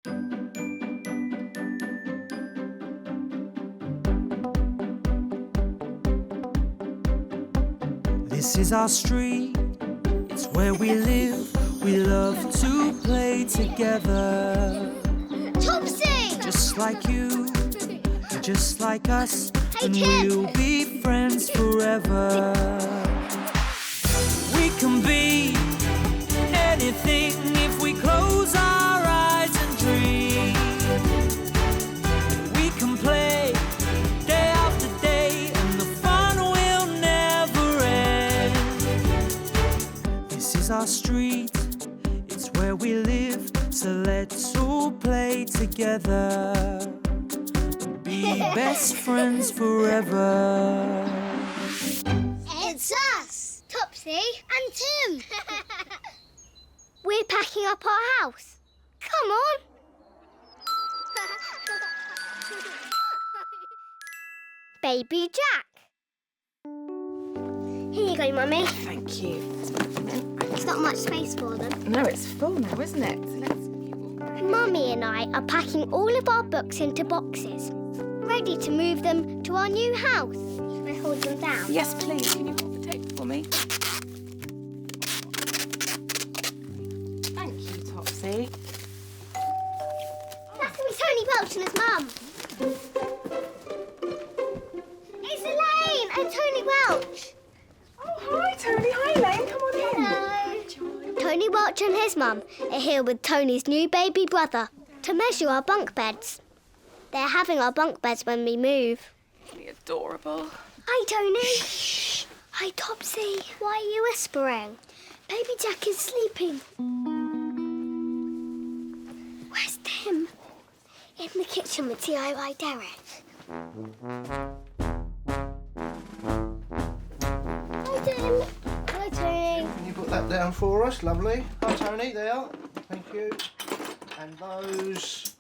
This is our street, it's where we live. We love to play together. Topsy! Just like you, just like us, Hey, and Kid. we'll be friends forever. We can be anything if we close our eyes and dream. We can play day after day, and the fun will never end. This is our street, it's where we live, so let's all play together. Be best friends forever. It's us, Topsy and Tim. We're packing up our house. Come on. Baby Jack. Here you go, Mummy. Thank you. There's not much space for them. No, it's full now, isn't it? So let's... Mummy and I are packing all of our books into boxes, ready to move them to our new house. Should I hold them down? Yes, please. Can you hold the tape for me? Thank you, Topsy. That's going to be Tony Welch and his mum. It's Elaine and Tony Welch. Oh, hi, Tony. Hi, Elaine. Come on in. Hello. Tony Welch and his mum are here with Tony's new baby brother to measure our bunk beds. They're having our bunk beds when we move. Isn't he adorable? Hi, Tony. Shh. Hi, Topsy. Why are you whispering? Baby Jack is sleeping. Where's Tim? In the kitchen with DIY Derek. Hi, Tim. Hi, Tony. Can you put that down for us? Lovely. Hi, Tony. There. Thank you. And those.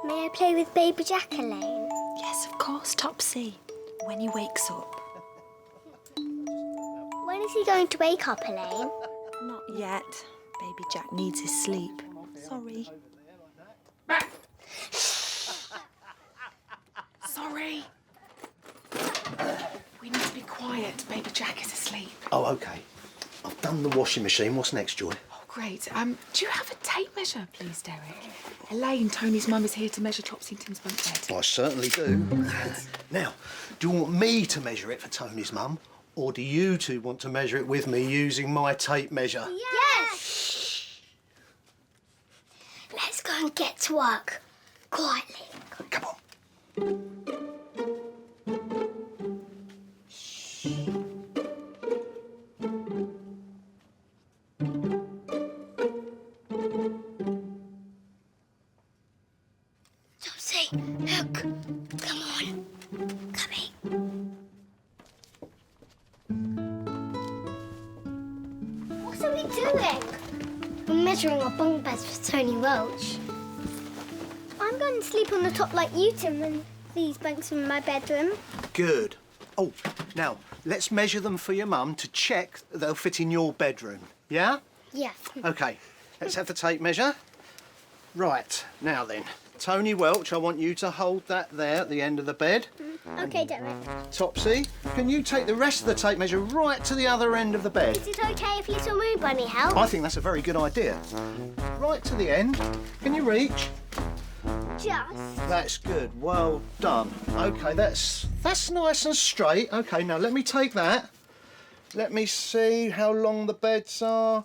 May I play with Baby Jack, Elaine? Yes, of course, Topsy. When he wakes up. When is he going to wake up, Elaine? Not yet. Baby Jack needs his sleep. Sorry. Sorry. We need to be quiet. Baby Jack is asleep. Oh, OK. I've done the washing machine. What's next, Joy? Oh, great. Do you have a tape measure, please, Derek? Elaine, Tony's mum, is here to measure Topsy and Tim's bunk bed. I certainly do. Now, do you want me to measure it for Tony's mum, or do you two want to measure it with me using my tape measure? Yes! Let's go and get to work. Quietly. Come on. Topsy, look. Come on. Coming. What are we doing? We're measuring our bunk beds for Tony Welch. I'm going to sleep on the top like you, Tim, and these bunks in my bedroom. Good. Oh, now, let's measure them for your mum to check that they'll fit in your bedroom. Yeah? Yeah. OK, let's have the tape measure. Right, now then. Tony Welch, I want you to hold that there at the end of the bed. OK, Derek. Topsy, can you take the rest of the tape measure right to the other end of the bed? Is it OK if Little Moon Bunny helps? I think that's a very good idea. Right to the end. Can you reach? Just. That's good. Well done. OK, that's nice and straight. OK, now let me take that. Let me see how long the beds are.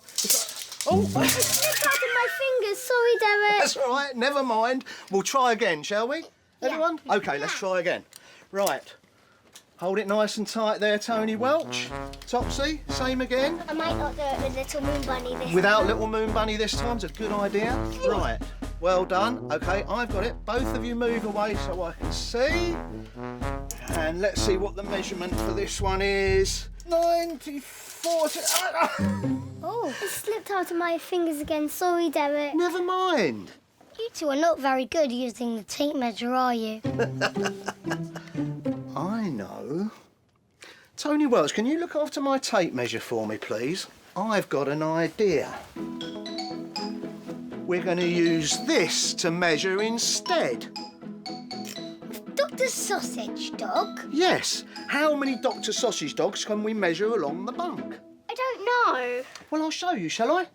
Oh! It slipped out of my fingers. Sorry, Derek. That's all right. Never mind. We'll try again, shall we? Everyone? OK, let's try again. Right. Hold it nice and tight there, Tony Welch. Topsy, same again. I might not do it with Little Moon Bunny this Without time. Little Moon Bunny this time, it's a good idea. Right. Well done. OK, I've got it. Both of you move away so I can see. And let's see what the measurement for this one is. 94. Oh, it slipped out of my fingers again. Sorry, Derek. Never mind. You two are not very good using the tape measure, are you? I know. Tony Welch, can you look after my tape measure for me, please? I've got an idea. we're going to use this to measure instead. Dr. Sausage Dog? Yes. How many Dr. Sausage Dogs can we measure along the bunk? I don't know. Well, I'll show you, shall I?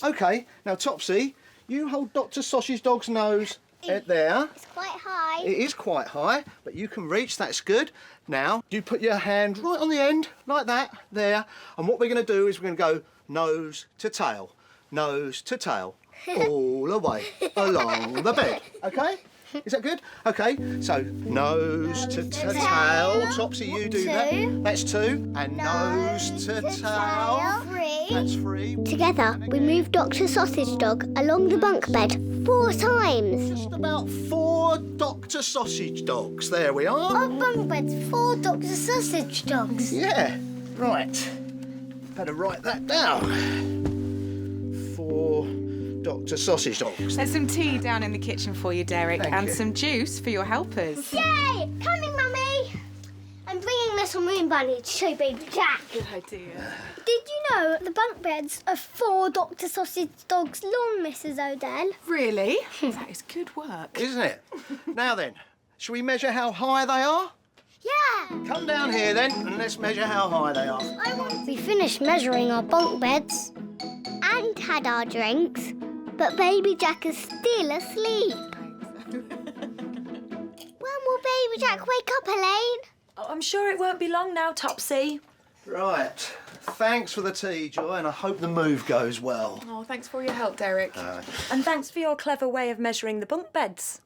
OK, now, Topsy, you hold Dr. Sausage Dog's nose there. It's quite high. It is quite high, but you can reach, that's good. Now, you put your hand right on the end, like that, there. And what we're going to do is we're going to go nose to tail, all the way along the bed, OK? Is that good? OK, so nose to tail. Topsy, you do that. That's 2. And nose to tail. 3. That's 3. Together, we moved Dr. Sausage Dog along the bunk bed 4 times. Just about 4 Dr. Sausage Dogs. There we are. Our bunk bed's 4 Dr. Sausage Dogs. Yeah, right. Better write that down. 4 Dr. Sausage Dogs. There's some tea down in the kitchen for you, Derek, Thank and you. some juice for your helpers. Yay! Coming, Mummy! I'm bringing Little Moon Bunny to show Baby Jack. Good idea. Did you know the bunk beds are 4 Dr. Sausage Dogs long, Mrs. Odell? Really? That is good work. Isn't it? Now then, shall we measure how high they are? Yeah! Come down here then, and let's measure how high they are. We finished measuring our bunk beds and had our drinks, but Baby Jack is still asleep. When will Baby Jack wake up, Elaine? Oh, I'm sure it won't be long now, Topsy. Right. Thanks for the tea, Joy, and I hope the move goes well. Oh, thanks for all your help, Derek. And thanks for your clever way of measuring the bunk beds.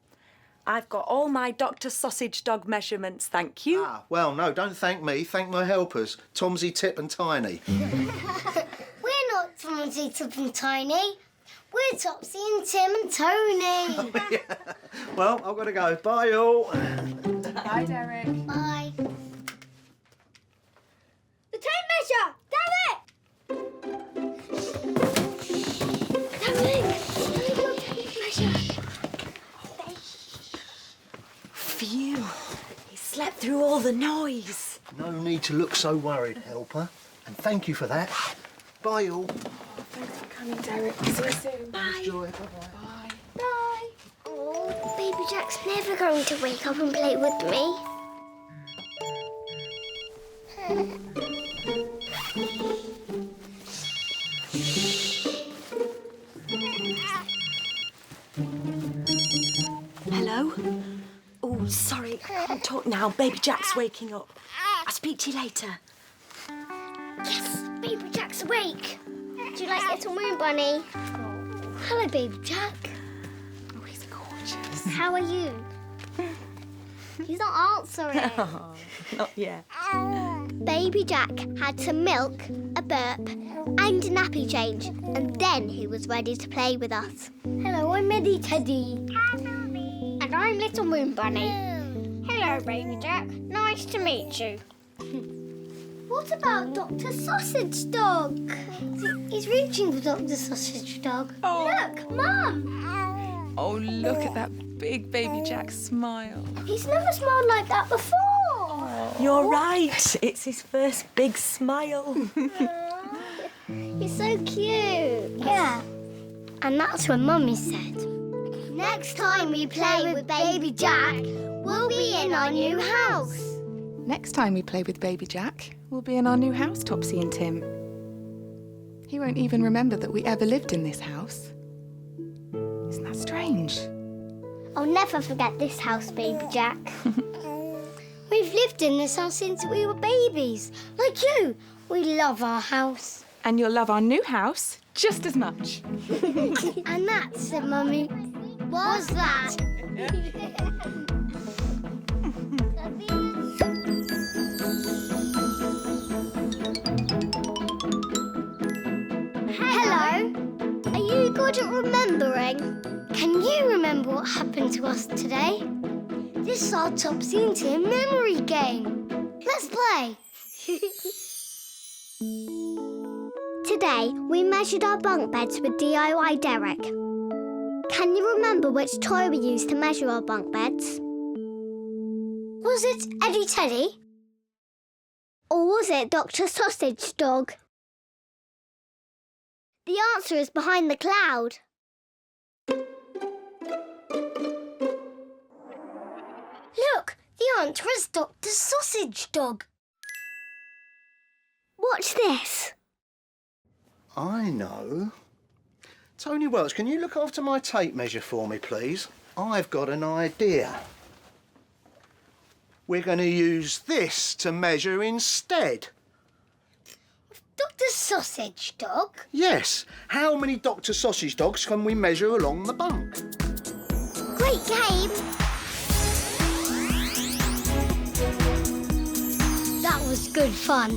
I've got all my Dr. Sausage Dog measurements, thank you. Well, no, don't thank me. Thank my helpers, Tomsy, Tip and Tiny. We're not Tomsy, Tip and Tiny. We're Topsy and Tim and Tony. Well, I've got to go. Bye, all. Bye, Derek. Bye. The tape measure! Damn it! Phew. He slept through all the noise. No need to look so worried, helper. And thank you for that. Bye, all. Thanks for coming, Derek. See you soon. Bye. Joy, bye-bye. Bye. Bye. Oh, Baby Jack's never going to wake up and play with me. Hello? Oh, sorry, I can't talk now. Baby Jack's waking up. I'll speak to you later. Yes, Baby Jack's awake. Do you like Little Moon Bunny? Hello, Baby Jack. Oh, he's gorgeous. How are you? He's not answering. Not yet. Baby Jack had some milk, a burp, and a nappy change, and then he was ready to play with us. Hello, I'm Eddie Teddy. And I'm Little Moon Bunny. Hello, Baby Jack. Nice to meet you. What about Dr. Sausage Dog? He's reaching for Dr. Sausage Dog. Oh. Look, Mum! Oh, look at that big Baby Jack smile. He's never smiled like that before. You're right. It's his first big smile. He's so cute. Yeah. And that's what Mummy said. Next time we play with Baby Jack, we'll be in our new house. Next time we play with Baby Jack, we'll be in our new house, Topsy and Tim. He won't even remember that we ever lived in this house. Isn't that strange? I'll never forget this house, Baby Jack. We've lived in this house since we were babies. Like you. We love our house. And you'll love our new house just as much. And that, said Mummy, was that. Hello. Are you good at remembering? Can you remember what happened to us today? This is our Topsy and Tim memory game. Let's play. Today, we measured our bunk beds with DIY Derek. Can you remember which toy we used to measure our bunk beds? Was it Eddie Teddy? Or was it Dr. Sausage Dog? The answer is behind the cloud. was Dr. Sausage Dog. What's this? I know. Tony Welch, can you look after my tape measure for me, please? I've got an idea. We're going to use this to measure instead. Dr. Sausage Dog? Yes. How many Dr. Sausage Dogs can we measure along the bunk? Great game. That was good fun.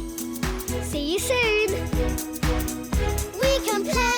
See you soon. We can play